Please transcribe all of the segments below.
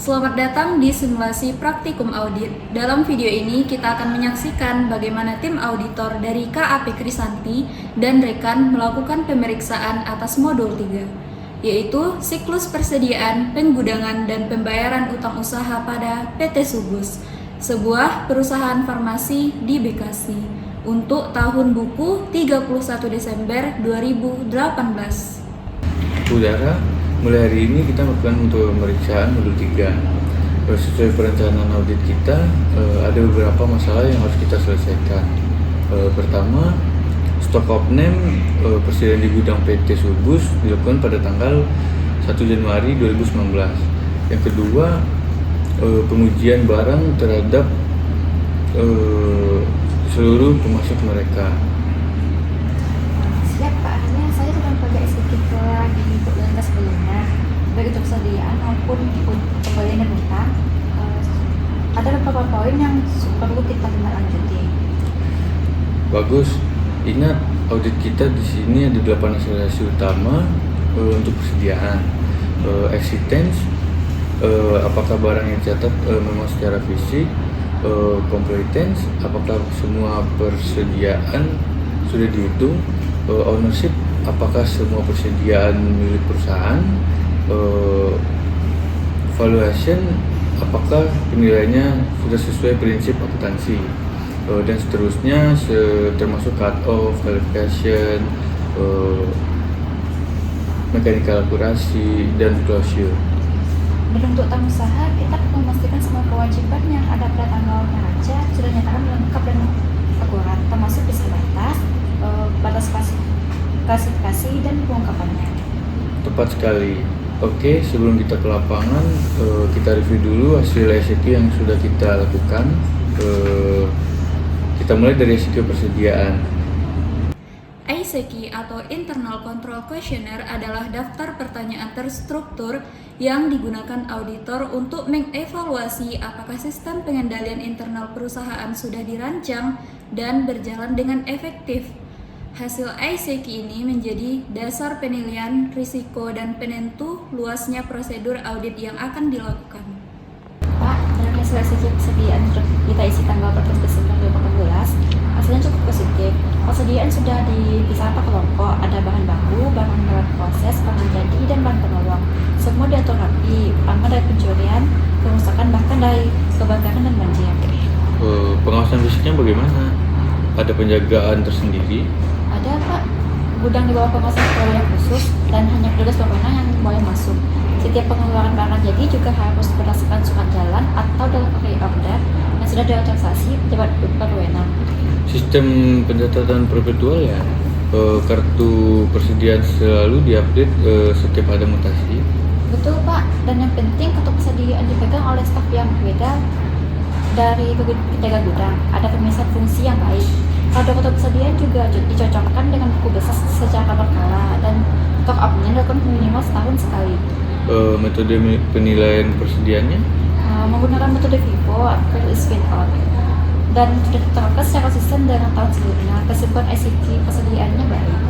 Selamat datang di simulasi praktikum audit. Dalam video ini kita akan menyaksikan bagaimana tim auditor dari KAP Krisanti dan rekan melakukan pemeriksaan atas modul 3, yaitu siklus persediaan, penggudangan, dan pembayaran utang usaha pada PT Subus, sebuah perusahaan farmasi di Bekasi, untuk tahun buku 31 Desember 2018. Saudara, mulai hari ini kita melakukan untuk pemeriksaan modul 3. Sesuai perencanaan audit kita, ada beberapa masalah yang harus kita selesaikan. Pertama, stock of name persediaan di gudang PT Subus dilakukan pada tanggal 1 Januari 2019. Yang kedua, pengujian barang terhadap seluruh pemasok mereka. Siap Pak, hanya saya sudah pakai eksekutif di perbulan sebelumnya, baik untuk persediaan maupun pembelian dan utang. Ada beberapa poin yang perlu kita tindak lanjuti. Bagus. Ingat, audit kita di sini ada 8 akselerasi utama untuk persediaan. Existence, apakah barang yang dicatat memang secara fisik. Competence, apakah semua persediaan sudah dihitung. Ownership, apakah semua persediaan milik perusahaan. Valuation, apakah penilaiannya sudah sesuai prinsip akuntansi, dan seterusnya, termasuk cut off, qualification, mechanical akurasi, dan closure. Dan untuk utang usaha, kita perlu memastikan semua kewajiban yang ada pada tanggal neraca sudah dinyatakan lengkap dan akurat, termasuk bisa batas klasifikasi dan pengungkapannya. Tepat sekali. Oke, sebelum kita ke lapangan, kita review dulu hasil SEQ yang sudah kita lakukan. Kita mulai dari SEQ persediaan. ICQ atau Internal Control Questionnaire adalah daftar pertanyaan terstruktur yang digunakan auditor untuk mengevaluasi apakah sistem pengendalian internal perusahaan sudah dirancang dan berjalan dengan efektif. Hasil ICQ ini menjadi dasar penilaian risiko dan penentu luasnya prosedur audit yang akan dilakukan. Pak, dari hasil ICQ persediaan kita isi tanggal 14 Desember 2018, hasilnya cukup positif. Persediaan sudah dipisah per kelompok, ada bahan baku, barang dalam proses, barang jadi, dan bahan penolong. Semua diatur rapi, aman dari pencurian, kerusakan, bahkan dari kebakaran dan banjir. Pengawasan fisiknya bagaimana? Ada penjagaan tersendiri? Ada Pak, gudang di bawah pengawasan pengelolaan khusus dan hanya petugas berwenang yang boleh masuk. Setiap pengeluaran barang jadi juga harus berdasarkan surat jalan atau dalam pre-order yang sudah diautorisasi pejabat berwenang. Sistem pencatatan perpetual ya, kartu persediaan selalu diupdate setiap ada mutasi. Betul Pak, dan yang penting kartu persediaan dipegang oleh staf yang berbeda dari penjaga gudang. Ada pemisahan fungsi yang baik. Kartu persediaan juga dicocokkan dengan buku besar secara berkala dan top up-nya dilakukan minimal setahun sekali. Metode penilaian persediaannya? Menggunakan metode FIFO atau spin out, dan sudah diterapkan secara konsisten dengan tahun sebelumnya. Kesimpulan ICQ persediaannya baik.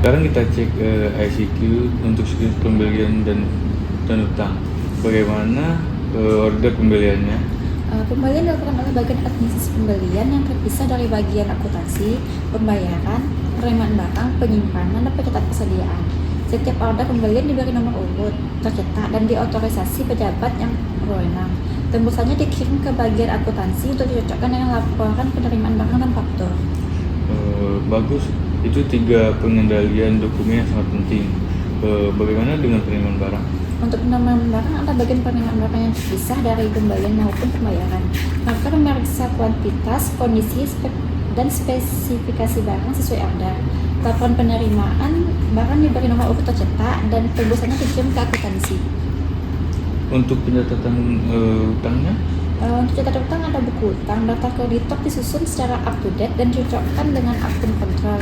Sekarang kita cek ICQ untuk siklus pembelian dan utang. Bagaimana order pembeliannya? Pembelian dilakukan oleh bagian administrasi pembelian yang terpisah dari bagian akuntansi, pembayaran, penerimaan barang, penyimpanan, dan pencatatan persediaan. Setiap order pembelian diberi nomor urut, tercetak, dan diautorisasi pejabat yang berwenang. Tembusannya dikirim ke bagian akuntansi untuk dicocokkan dengan laporan penerimaan barang dan faktur. Bagus, itu 3 pengendalian dokumen yang sangat penting. Bagaimana dengan penerimaan barang? Untuk penerimaan barang, ada bagian penerimaan barang yang terpisah dari pembelian maupun pembayaran. Maka memeriksa kuantitas, kondisi, dan spesifikasi barang sesuai order. Laporan penerimaan barang diberi nomor urut tercetak dan tembusannya dikirim ke akuntansi. Untuk pencatatan utangnya? Untuk catatan utang ada buku utang, daftar kreditor disusun secara up to date dan dicocokkan dengan akun kontrol.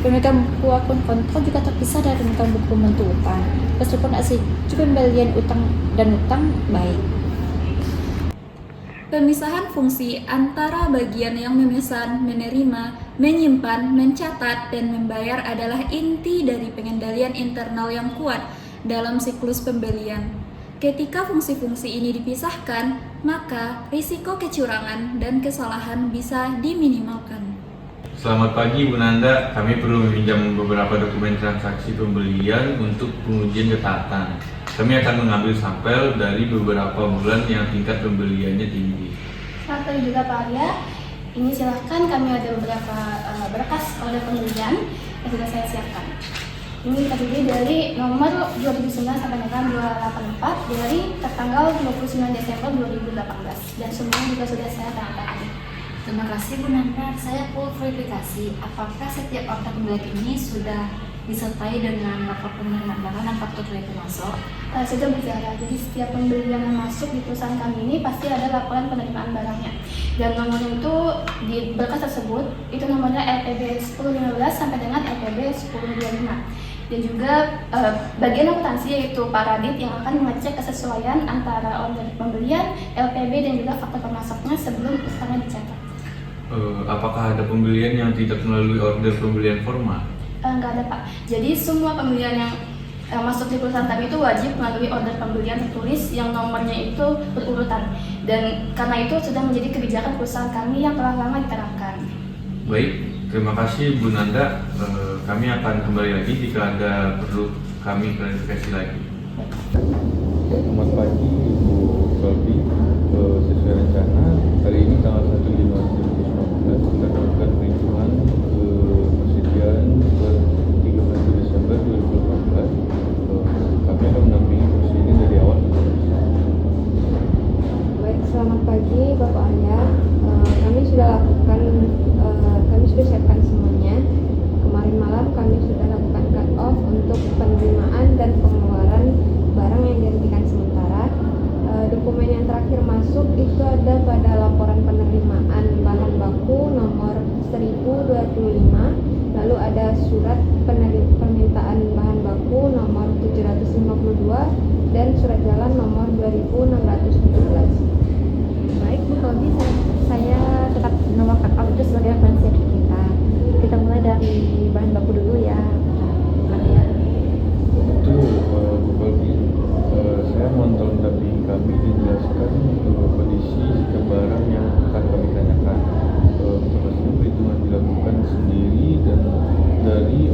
Pemegang buku akun kontrol juga terpisah dari pemegang buku mentu utang. Meskipun ICQ pembelian utang dan utang baik. Pemisahan fungsi antara bagian yang memesan, menerima, menyimpan, mencatat, dan membayar adalah inti dari pengendalian internal yang kuat dalam siklus pembelian. Ketika fungsi-fungsi ini dipisahkan, maka risiko kecurangan dan kesalahan bisa diminimalkan. Selamat pagi Bu Nanda, kami perlu meminjam beberapa dokumen transaksi pembelian untuk pengujian ketaatan. Kami akan mengambil sampel dari beberapa bulan yang tingkat pembeliannya tinggi. Selamat pagi juga Pak Arya. Ini silahkan, kami ada beberapa berkas order pembelian yang sudah saya siapkan. Ini terdiri dari nomor 2009 sampai dengan 284 dari tertanggal 29 Desember 2018 dan semuanya juga sudah saya tanda tangani. Terima kasih Bu Nanda. Saya perlu verifikasi apakah setiap order pembelian ini sudah disertai dengan lapor penerimaan barang dan faktur kredit masuk. Sudah berjalan, jadi setiap pembelian yang masuk di perusahaan kami ini pasti ada laporan penerimaan barangnya. Dan nomornya itu di berkas tersebut, itu nomornya LPB 1015 sampai dengan LPB 1025. Dan juga bagian akuntansi yaitu Pak Radit yang akan mengecek kesesuaian antara order pembelian, LPB dan juga faktur pemasoknya sebelum usaha dicetak. Apakah ada pembelian yang tidak melalui order pembelian formal? Enggak ada Pak. Jadi semua pembelian yang masuk di perusahaan kami itu wajib melalui order pembelian tertulis yang nomornya itu berurutan. Dan karena itu sudah menjadi kebijakan perusahaan kami yang telah lama diterapkan. Baik, terima kasih Bu Nanda. Kami akan kembali lagi jika ada perlu kami klarifikasi lagi. Selamat pagi Ibu Kolbi. Sesuai rencana, hari ini tanggal 1 Januari 2019 kita melakukan perhitungan persediaan per 13 Desember 2018. Kami akan mendampingi proses ini dari awal sampai selesai. Baik, selamat pagi Bapak Arya. Kami sudah lakukan, kami sudah siapkan semuanya. Kemarin malam kami sudah lakukan cut off untuk penerimaan dan pengeluaran barang yang dihentikan sementara. Dokumen yang terakhir masuk itu ada pada laporan penerimaan bahan baku nomor 1025, lalu ada surat permintaan bahan baku nomor 752 dan surat jalan nomor 2617. Baik Bu Kolbi, saya tetap nomor cut off itu sebagai referensi kita. Kita mulai dari bahan baku dulu ya, Pak Arya. Betul, Bu Kolbi. Saya mohon tolong dampingi kami dijelaskan kondisi setiap barang yang akan kami tanyakan. Pastinya perhitungan dilakukan sendiri dan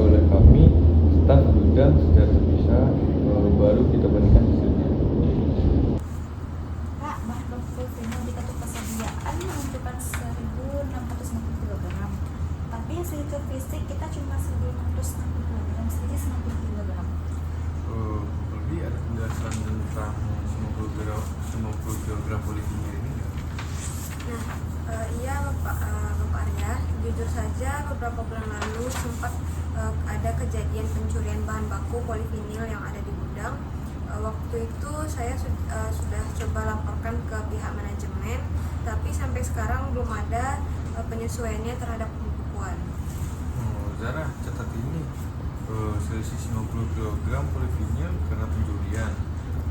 oleh kami, staf gudang secara terpisah, baru kita bandingkan hasilnya. Pak, bahan baku final di kartu persediaan menunjukkan 1.650 kg. Tapi hasil fisik kita cuma 1.660 kg, jadi 90 kg. Lebih ada penjelasan tentang 90 kg polivinil ini nggak? Iya Bapak Arya, jujur saja beberapa bulan lalu sempat ada kejadian pencurian bahan baku polivinil yang ada di gudang. Waktu itu saya sudah coba laporkan ke pihak manajemen, tapi sampai sekarang belum ada penyesuaiannya terhadap pembukuan. Zara, catat ini selisih 90 kg polivinil karena pencurian.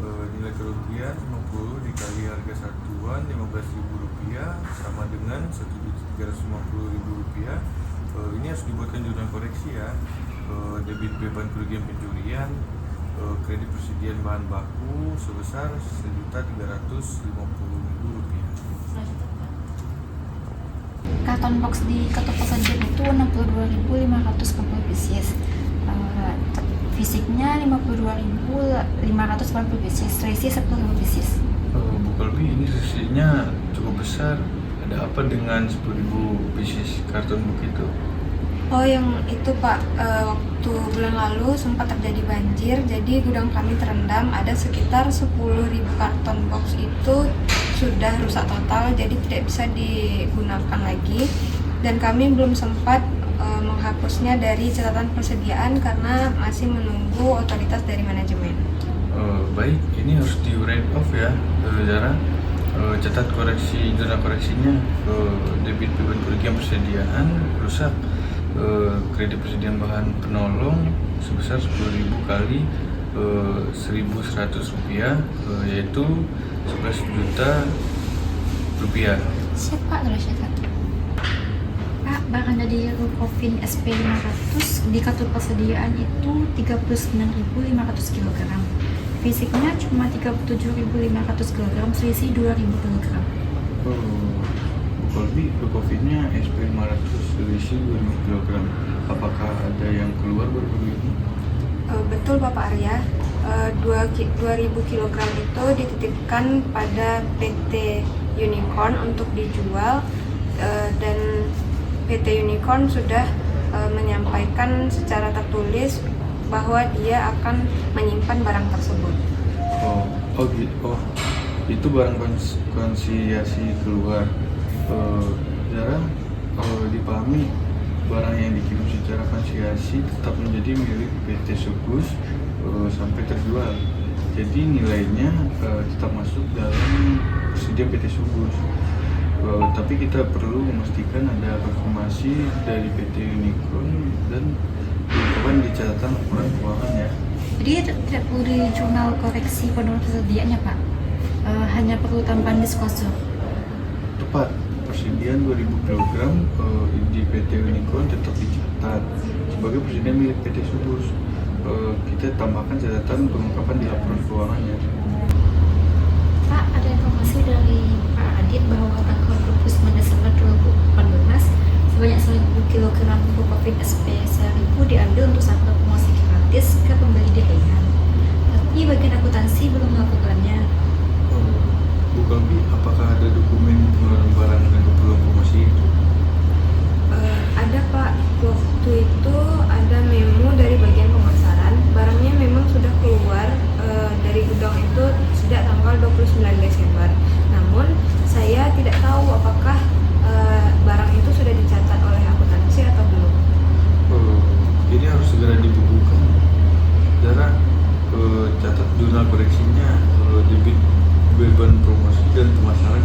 Nilai kerugian 50 dikali harga satuan Rp15.000 sama dengan Rp1.350.000. Ini harus dibuatkan jurnal koreksi ya. Debit beban kerugian pencurian, kredit persediaan bahan baku sebesar Rp1.350.000. Karton box di kartu persediaan itu 62.540 pieces. Fisiknya 52.580 pieces, selisih 10.000 pieces. Bu Kolbi, ini selisihnya cukup besar. Ada apa dengan 10.000 pieces karton book itu? Oh yang itu Pak, waktu bulan lalu sempat terjadi banjir, jadi gudang kami terendam. Ada sekitar 10.000 karton box itu sudah rusak total, jadi tidak bisa digunakan lagi. Dan kami belum sempat menghapusnya dari catatan persediaan karena masih menunggu otoritas dari manajemen. Baik, ini harus di write off ya, Zara. Catat koreksi, jurnal koreksinya, debit beban kerugian persediaan rusak, kredit persediaan bahan penolong sebesar 10.000 kali Rp1.100, yaitu 11 juta rupiah. Siap Pak, terus catat. Pak, barang dari Rukofin SP500 di kartu persediaan itu 39.500 kg. Fisiknya cuma 37.500 kg, selisih 2.000 kg. Kolbi ke COVID-nya SP 500 selisih 2000 kg. Apakah ada yang keluar baru-baru ini? Betul Bapak Arya, 2000 kg itu dititipkan pada PT Unicorn untuk dijual, dan PT Unicorn sudah menyampaikan secara tertulis bahwa dia akan menyimpan barang tersebut. Itu barang konsinyasi keluar. Jarang dipahami barang yang dikirim secara konsinyasi tetap menjadi milik PT Sugus sampai terjual. Jadi nilainya tetap masuk dalam persedia PT Sugus. Tapi kita perlu memastikan ada konfirmasi dari PT Unicorn dan dilakukan di catatan laporan keuangan ya. Jadi tidak perlu di jurnal koreksi penurunan persediaannya Pak, hanya perlu tambahan disclosure. Tepat, persediaan 2000 kg di PT Unicorn tetap dicatat sebagai persediaan milik PT Sugus. Kita tambahkan catatan pengungkapan di laporan keuangannya. Pak, ada informasi dari Pak Adit bahwa tanggal 29 Desember 2018 sebanyak 1.000 kg pupuk COVID SP 1000 diambil untuk sampel promosi gratis ke pembeli di Raihan. Tapi bagian akuntansi belum melakukannya. Bu Kalbi, apakah ada dokumen pengeluaran barang dan keperluan promosi itu? Ada Pak, waktu itu ada memo dari bagian pemasaran, barangnya memang sudah keluar dari gudang itu sejak tanggal 29 Desember. Namun saya tidak tahu apakah barang itu sudah dicatat oleh akuntansi atau belum. Ini harus segera dibukukan. Jarak catat jurnal koreksinya, debit beban promosi dan pemasaran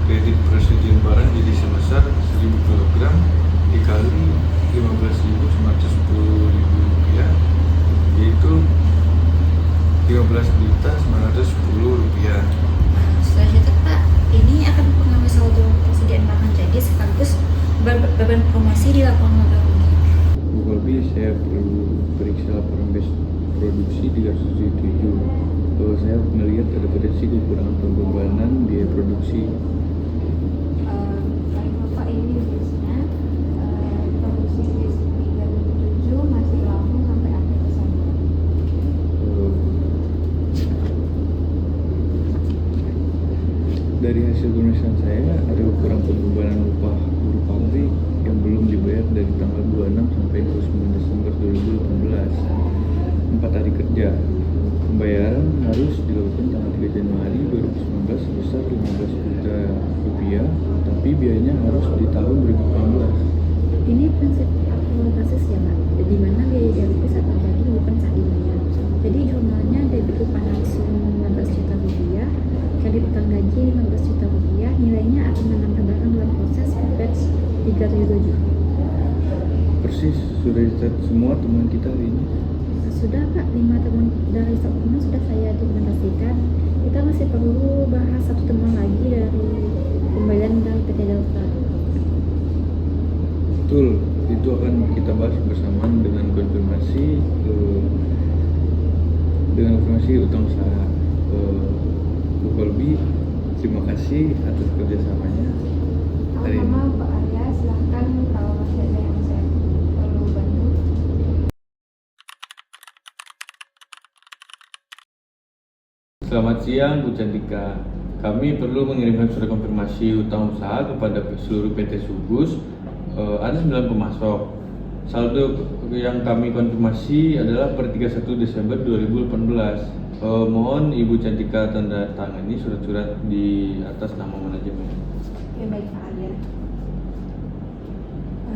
kredit persediaan barang jadi sebesar 1000 kg dikali 15.910.000 rupiah, yaitu 15.910 rupiah. Selanjutnya Pak, ini akan mempengaruhi saldo persediaan barang jadi sekaligus beban promosi di laporan laba rugi. Bu Kolbi, saya perlu periksa laporan base produksi 377. Saya melihat ada potensi kekurangan pembebanan biaya produksi. Baik Bapak, ini listnya. Produksi list 377 masih langsung sampai akhir Desember. Dari hasil pemeriksaan saya ada kekurangan pembebanan upah buruh pabrik yang belum dibayar dari tanggal 26 sampai 29 Desember 2018, 4 hari kerja. Pembayaran harus dilakukan tanggal 3 Januari 2019 sebesar 15 juta rupiah, tapi biayanya harus di tahun 2018. Ini prinsip akumulatif ya Pak, di mana biaya debit saat terjadi bukan saat dibayar. Jadi jurnalnya debit upah langsung 15 juta rupiah, kredit utang gaji 15 juta rupiah, nilainya akan menambah barang dalam proses batch 377. Persis, sudah dicatat semua teman kita hari ini. Sudah Pak, 5 temuan dari satu temuan sudah saya dokumentasikan. Kita masih perlu bahas satu temuan lagi dari pembelian dari PT Delta. Betul, itu akan kita bahas bersamaan dengan konfirmasi utang usaha. Bu Kolbi, terima kasih atas kerjasamanya hari ini. Sama Pak Arya, silahkan kalau masih ada yang saya perlu bantu. Selamat siang Bu Cantika. Kami perlu mengirimkan surat konfirmasi utang usaha kepada seluruh PT Sugus. Ada 9 pemasok. Saldo yang kami konfirmasi adalah per 31 Desember 2018. Mohon Ibu Cantika tanda tangani surat-surat di atas nama manajemen. Ya baik Pak Arya.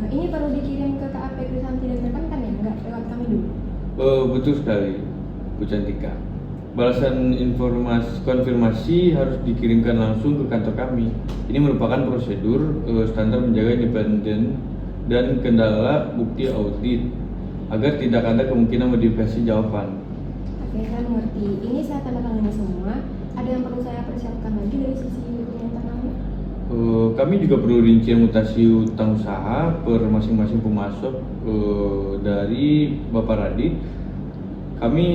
Ini perlu dikirim ke KAP Krisanti dan Rekan kan ya? Enggak, lewat kami dulu. Betul sekali Bu Cantika. Balasan informasi konfirmasi harus dikirimkan langsung ke kantor kami. Ini merupakan prosedur standar menjaga independen dan kendala bukti audit agar tidak ada kemungkinan modifikasi jawaban. Oke, saya mengerti. Ini saya tanda tangani semua. Ada yang perlu saya persiapkan lagi dari sisi internalnya? Kami juga perlu rincian mutasi utang usaha per masing-masing pemasok dari Bapak Radit. Kami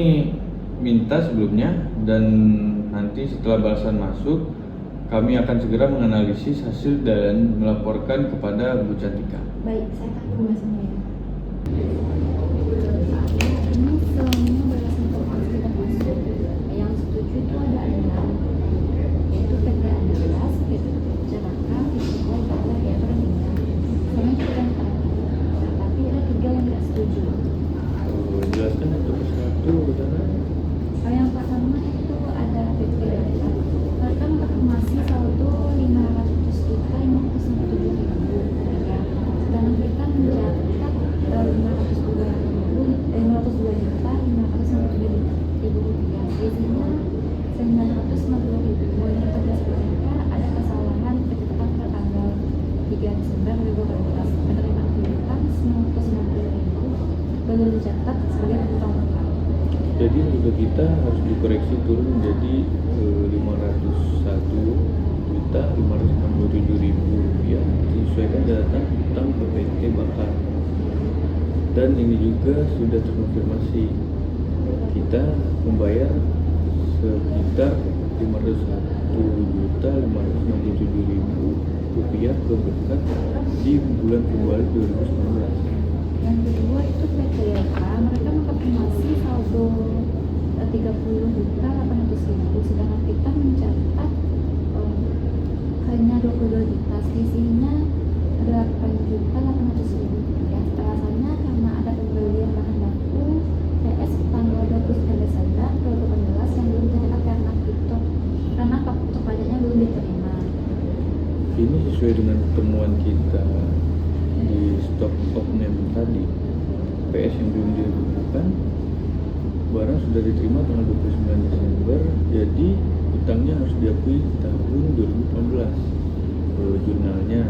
minta sebelumnya, dan nanti setelah balasan masuk kami akan segera menganalisis hasil dan melaporkan kepada Bu Cantika. Baik, saya akan pembahasannya ya. Saat ini semuanya berdasarkan informasi dan masuk. Yang setuju itu ada 6, yaitu PT Andalas, PT Ceraka, Visual, Gala, Hero, dan Indah. Semuanya kita kan tapi ada 3 yang tidak setuju. Jelaskan satu persatu, Saudara. Yang pertama itu ada PT Delta. Mereka mengkonfirmasi saldo 500 juta 597 ribu rupiah. Dan kita mencatat 502 juta 597 ribu rupiah. Isinya 950 ribu. Yang terdapat mereka ada kesalahan pencatatan pada tanggal 3 Desember 2018. Penerimaan piutang 990 ribu belum dicatat sebagai piutang total. Jadi harga kita harus dikoreksi turun menjadi 501.567.000 rupiah disesuaikan data utang ke PT Bakar. Dan ini juga sudah terkonfirmasi, kita membayar sekitar 501.567.000 rupiah ke Berkat di bulan Februari 2019. Yang kedua itu PT Delta, mereka mengkonfirmasi saldo 30 juta 800 ribu, sedangkan kita mencatat hanya 22 juta, selisihnya 8 juta 800 ribu rupiah. Alasannya karena ada pembelian bahan baku PS tanggal 29 Desember 2018 yang belum tercatat karena faktur pajaknya belum diterima. Ini sesuai dengan temuan kita di stock of name tadi. PS yang belum dihubungkan, barang sudah diterima tanggal 29 Desember, jadi utangnya harus diakui tahun 2018. Jurnalnya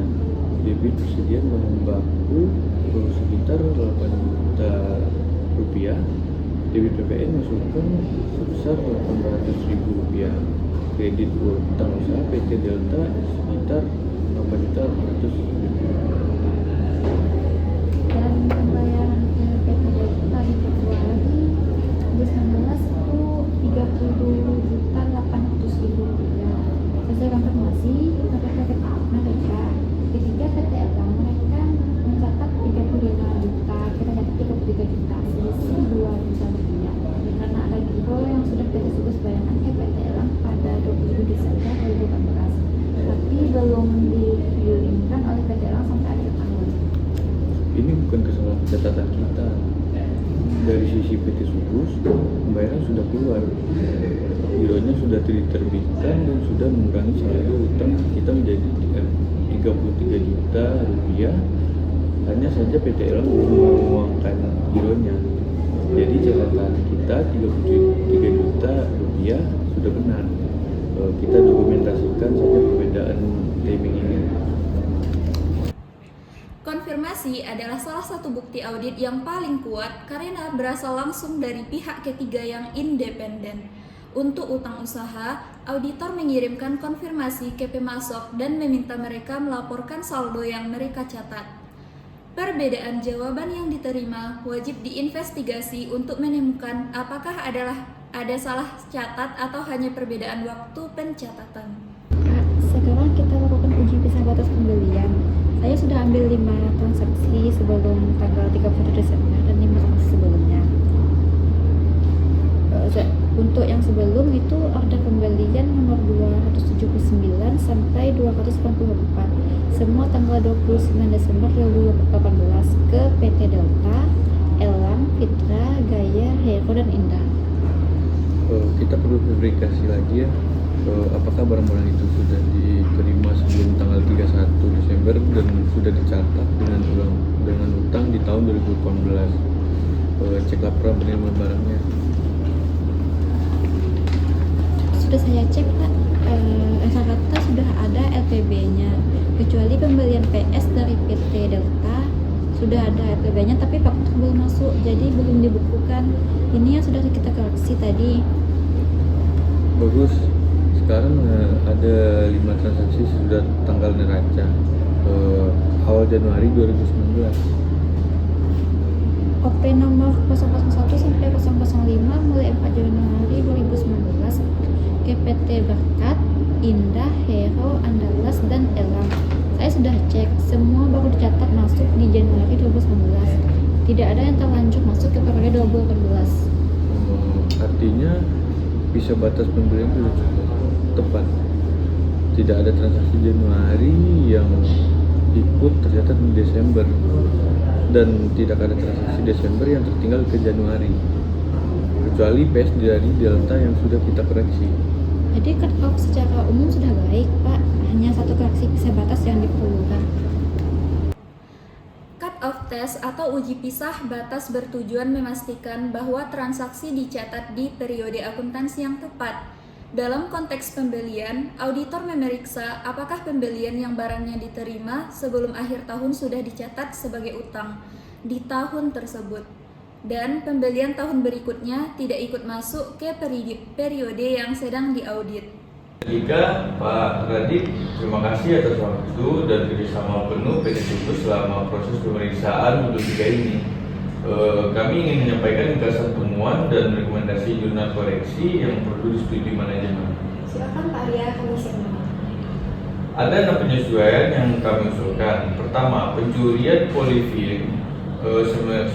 debit persediaan bahan baku sekitar 8 juta rupiah, debit PPN masukkan sebesar 800.000 rupiah, kredit utang usaha PT Delta sekitar 8.800.000 rupiah. Dan pembayaran ke PT Delta di Februari 2019 itu 30 juta 800 ribu rupiah. Sesuai konfirmasi mereka. Ketiga PT Elang, mereka mencatat 35 juta, kita catat 33 juta, selisih 2 juta rupiah. Karena ada giro yang sudah kita sebut bayangan ke PT Elang pada 27 Desember 2018, tapi belum di-viewingkan oleh PT Elang sampai akhir tahun. Ini bukan kesalahan catatan kita. Dari sisi PT Subus, pembayaran sudah keluar, gironya sudah diterbitkan dan sudah mengurangi saldo utang kita menjadi 33 juta rupiah. Hanya saja PT Elang belum menguangkan gironya. Jadi catatan kita 33 juta rupiah sudah benar. Kita dokumentasikan saja perbedaan timing ini. Konfirmasi adalah salah satu bukti audit yang paling kuat karena berasal langsung dari pihak ketiga yang independen. Untuk utang usaha, auditor mengirimkan konfirmasi ke pemasok dan meminta mereka melaporkan saldo yang mereka catat. Perbedaan jawaban yang diterima wajib diinvestigasi untuk menemukan apakah ada salah catat atau hanya perbedaan waktu pencatatan. Sekarang kita lakukan uji pisah batas pembelian. Saya sudah ambil 5 transaksi sebelum tanggal 31 Desember dan 5 transaksi sebelumnya. Untuk yang sebelum itu order pembelian nomor 279 sampai 294, semua tanggal 29 Desember 2018 ke PT Delta, Elang, Fitra, Gaya, Hero, dan Indah. Kita perlu verifikasi lagi ya, apakah barang-barang itu sudah diterima sebelum tanggal 31 Desember dan sudah dicatat dengan utang di tahun 2018. Cek laporan penerimaan barangnya. Sudah saya cek Pak, rata-rata sudah ada LPB-nya, kecuali pembelian PS dari PT Delta sudah ada LPB-nya tapi faktur belum masuk, jadi belum dibukukan. Ini yang sudah kita koreksi tadi. Bagus. Sekarang ada 5 transaksi sudah tanggal neraca awal Januari 2019. OP nomor 001 sampai 005 mulai 4 Januari PT Berkat, Indah, Hero, Andalas, dan Elam. Saya sudah cek, semua baru dicatat masuk di Januari 2019. Tidak ada yang terlanjur masuk ke periode 2018. Artinya visa batas pembelian sudah cukup tepat. Tidak ada transaksi Januari yang ikut tercatat di Desember, dan tidak ada transaksi Desember yang tertinggal ke Januari, kecuali PS dari Delta yang sudah kita koreksi. Jadi cut off secara umum sudah baik, Pak. Hanya satu koreksi visa batas yang diperlukan. Cut off test atau uji pisah batas bertujuan memastikan bahwa transaksi dicatat di periode akuntansi yang tepat. Dalam konteks pembelian, auditor memeriksa apakah pembelian yang barangnya diterima sebelum akhir tahun sudah dicatat sebagai utang di tahun tersebut, dan pembelian tahun berikutnya tidak ikut masuk ke periode yang sedang diaudit. Ketiga, Pak Radit, terima kasih atas waktu dan kerjasama penuh PT Subus selama proses pemeriksaan modul 3 ini. Kami ingin menyampaikan ringkasan temuan dan rekomendasi jurnal koreksi yang perlu disetujui manajemen. Silakan Pak Arya, kami siap. Ada 6 penyesuaian yang kami usulkan. Pertama, pencurian polifilm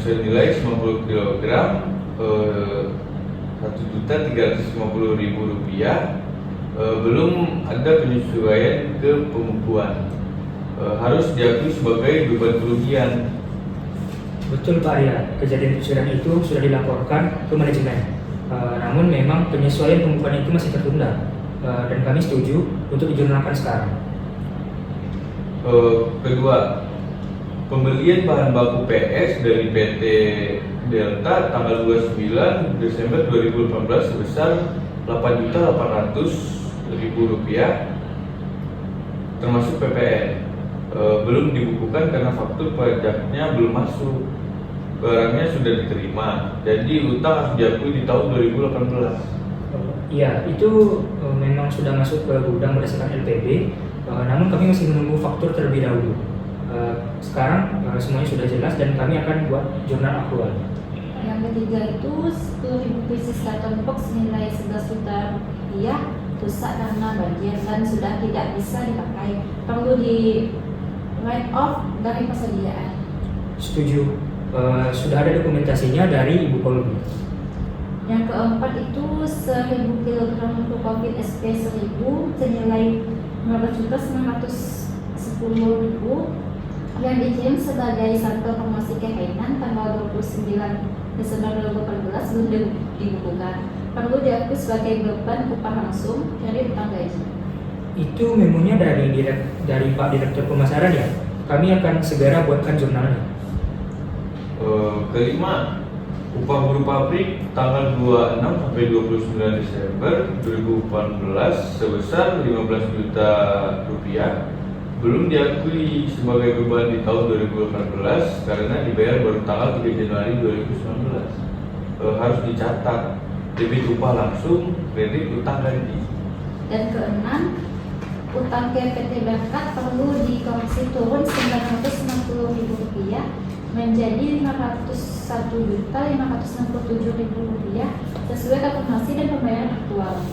senilai 90 kg, Rp1.350.000. Belum ada penyesuaian ke pembukuan. Harus diakui sebagai beban kerugian. Betul Pak Arya, kejadian pencurian itu sudah dilaporkan ke manajemen. Namun memang penyesuaian pembukuan itu masih tertunda, dan kami setuju untuk dijurnalkan sekarang. Kedua, pembelian bahan baku PS dari PT Delta tanggal 29 Desember 2018 sebesar Rp8.800.000 termasuk PPN. Belum dibukukan karena faktur pajaknya belum masuk. Barangnya sudah diterima, jadi utang harus diakui di tahun 2018. Iya, itu memang sudah masuk ke gudang berdasarkan LPB, namun kami masih menunggu faktur terlebih dahulu. Sekarang semuanya sudah jelas dan kami akan buat jurnal aktual. Yang ketiga itu 10.000 pieces carton box senilai 11 juta rupiah rusak karena banjir dan sudah tidak bisa dipakai. Perlu di write off dari persediaan. Setuju. Sudah ada dokumentasinya dari Ibu Kolbi. Yang keempat itu 1.000 kg untuk COVID SP 1000 senilai 15.910.000 yang dikirim sebagai sampel promosi ke Hainan tanggal 29 Desember 2018 belum dibukukan. Perlu diakui sebagai beban upah langsung dari utang gaji. Itu memonya dari Pak Direktur Pemasaran ya. Kami akan segera buatkan jurnalnya. Kelima, upah buruh pabrik tanggal 26 sampai 29 Desember 2018 sebesar Rp15 juta belum diakui sebagai beban di tahun 2018 karena dibayar baru tanggal 3 Januari 2019. Harus dicatat debit upah langsung, kredit utang gaji. Dan keenam, utang ke PT Berkat perlu dikoreksi turun Rp960.000 menjadi Rp501.567.000 sesuai kalkulasi dan pembayaran aktual.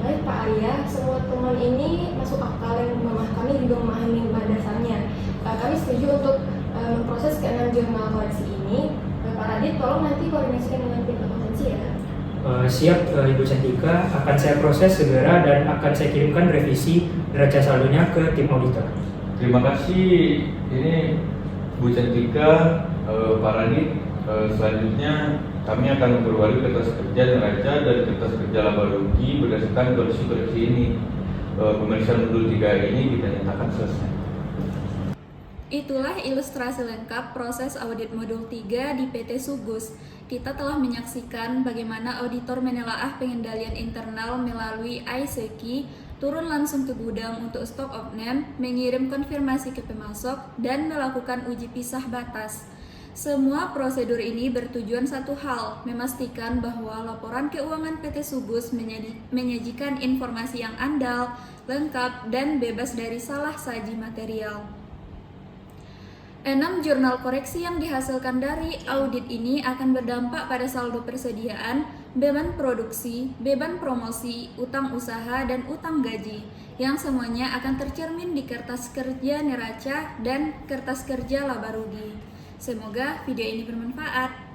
Baik Pak Arya, semua temuan ini masuk akal dan kami juga memahami bahan dasarnya. Kami setuju untuk memproses ke-6 jurnal koreksi ini. Pak Radit, tolong nanti koordinasikan dengan tim akuntansi ya. Siap Ibu Cantika, akan saya proses segera dan akan saya kirimkan revisi neraca saldonya ke tim auditor. Terima kasih. Ini Bu Cantika, Pak Radit. Selanjutnya kami akan memperbarui kertas kerja neraca dan kertas kerja laba rugi berdasarkan koreksi ini. Pemeriksaan modul 3 ini kita nyatakan selesai. Itulah ilustrasi lengkap proses audit modul 3 di PT Subus. Kita telah menyaksikan bagaimana auditor menelaah pengendalian internal melalui ICQ, turun langsung ke gudang untuk stock of name, mengirim konfirmasi ke pemasok, dan melakukan uji pisah batas. Semua prosedur ini bertujuan satu hal, memastikan bahwa laporan keuangan PT Subus menyajikan informasi yang andal, lengkap, dan bebas dari salah saji material. 6 jurnal koreksi yang dihasilkan dari audit ini akan berdampak pada saldo persediaan, beban produksi, beban promosi, utang usaha, dan utang gaji, yang semuanya akan tercermin di kertas kerja neraca dan kertas kerja laba rugi. Semoga video ini bermanfaat.